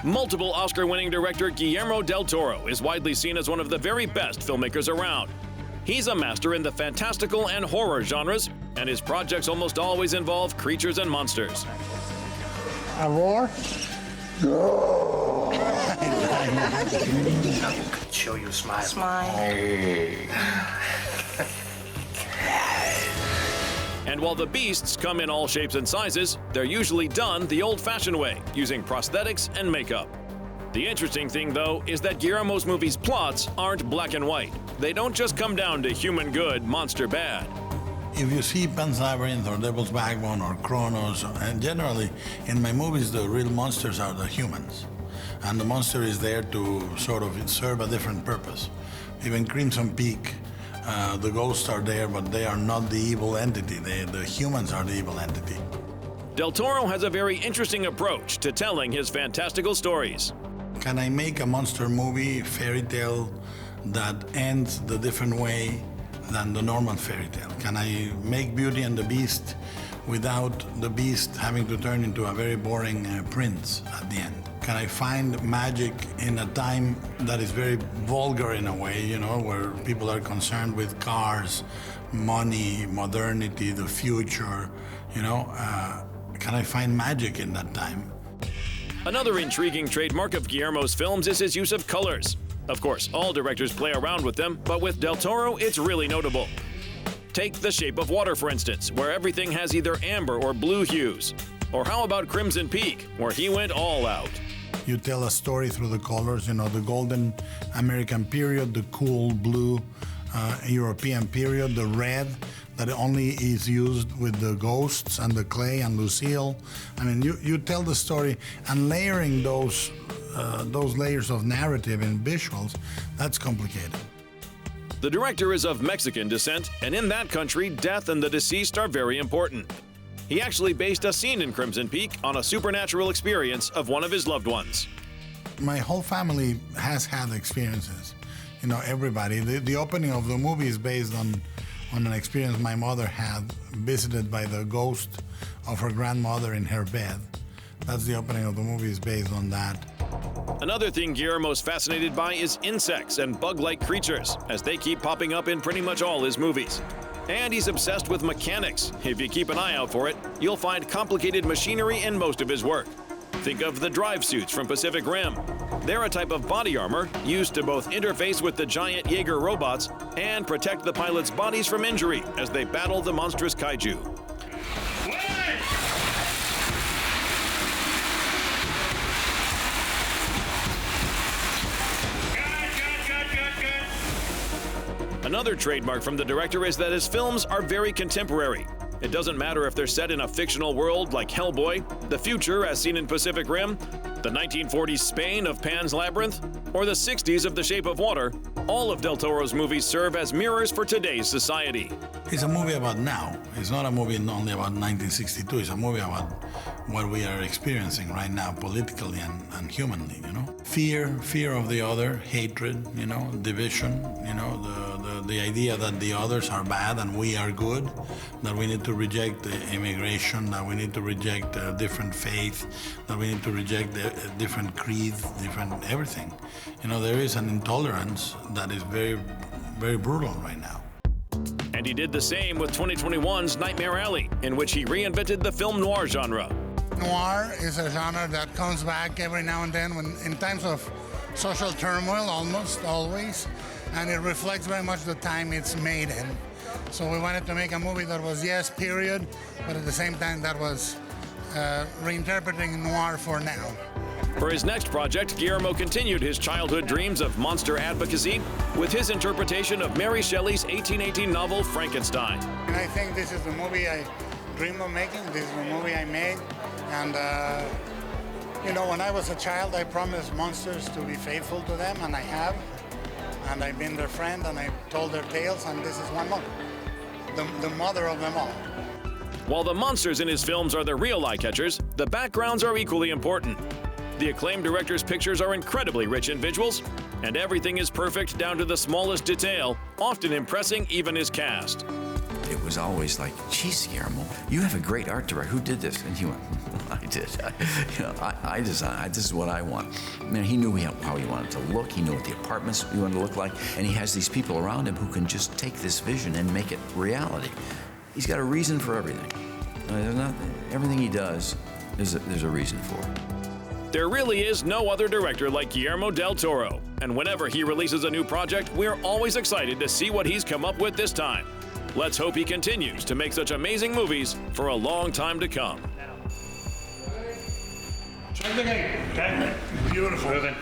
Multiple Oscar-winning director Guillermo del Toro is widely seen as one of the very best filmmakers around. He's a master in the fantastical and horror genres, and his projects almost always involve creatures and monsters. A roar? Show you a smile. Smile. And while the beasts come in all shapes and sizes, they're usually done the old-fashioned way, using prosthetics and makeup. The interesting thing, though, is that Guillermo's movies' plots aren't black and white. They don't just come down to human good, monster bad. If you see Pan's Labyrinth or Devil's Backbone or Kronos, and generally in my movies the real monsters are the humans. And the monster is there to sort of serve a different purpose. Even Crimson Peak, the ghosts are there, but they are not the evil entity. The humans are the evil entity. Del Toro has a very interesting approach to telling his fantastical stories. Can I make a monster movie, fairy tale, that ends the different way than the normal fairy tale? Can I make Beauty and the Beast without the beast having to turn into a very boring prince at the end? Can I find magic in a time that is very vulgar in a way, you know, where people are concerned with cars, money, modernity, the future, you know? Can I find magic in that time? Another intriguing trademark of Guillermo's films is his use of colors. Of course, all directors play around with them, but with Del Toro, it's really notable. Take The Shape of Water, for instance, where everything has either amber or blue hues. Or how about Crimson Peak, where he went all out? You tell a story through the colors, you know, the golden American period, the cool blue European period, the red that only is used with the ghosts and the clay and Lucille. I mean, you tell the story, and layering those layers of narrative and visuals, that's complicated. The director is of Mexican descent, and in that country, death and the deceased are very important. He actually based a scene in Crimson Peak on a supernatural experience of one of his loved ones. My whole family has had experiences. You know, everybody. The opening of the movie is based on an experience my mother had, visited by the ghost of her grandmother in her bed. That's the opening of the movie, is based on that. Another thing Guillermo's fascinated by is insects and bug-like creatures, as they keep popping up in pretty much all his movies. And he's obsessed with mechanics. If you keep an eye out for it, you'll find complicated machinery in most of his work. Think of the drive suits from Pacific Rim. They're a type of body armor used to both interface with the giant Jaeger robots and protect the pilots' bodies from injury as they battle the monstrous kaiju. Another trademark from the director is that his films are very contemporary. It doesn't matter if they're set in a fictional world like Hellboy, the future as seen in Pacific Rim, the 1940s Spain of Pan's Labyrinth, or the 60s of The Shape of Water. All of Del Toro's movies serve as mirrors for today's society. It's a movie about now. It's not a movie only about 1962. It's a movie about what we are experiencing right now, politically and humanly, you know? Fear of the other, hatred, you know, division, you know, the idea that the others are bad and we are good, that we need to reject the immigration, that we need to reject different faith, that we need to reject different creeds, different everything. You know, there is an intolerance that is very, very brutal right now. And he did the same with 2021's Nightmare Alley, in which he reinvented the film noir genre. Noir is a genre that comes back every now and then when in times of social turmoil, almost always, and it reflects very much the time it's made in. So we wanted to make a movie that was, yes, period, but at the same time that was reinterpreting noir for now. For his next project, Guillermo continued his childhood dreams of monster advocacy with his interpretation of Mary Shelley's 1818 novel Frankenstein. And I think this is the movie I dreamed of making. This is the movie I made. And, you know, when I was a child, I promised monsters to be faithful to them, and I have. And I've been their friend, and I've told their tales, and this is one more. The mother of them all. While the monsters in his films are the real eye-catchers, the backgrounds are equally important. The acclaimed director's pictures are incredibly rich in visuals, and everything is perfect down to the smallest detail, often impressing even his cast. It was always like, geez, Guillermo, you have a great art director. Who did this? And he went, I did. I designed. This is what I want. He knew how he wanted to look. He knew what the apartments he wanted to look like, and he has these people around him who can just take this vision and make it reality. He's got a reason for everything. Everything he does, there's a reason for it. There really is no other director like Guillermo del Toro, and whenever he releases a new project, we're always excited to see what he's come up with this time. Let's hope he continues to make such amazing movies for a long time to come. Check the gate. Okay. Beautiful.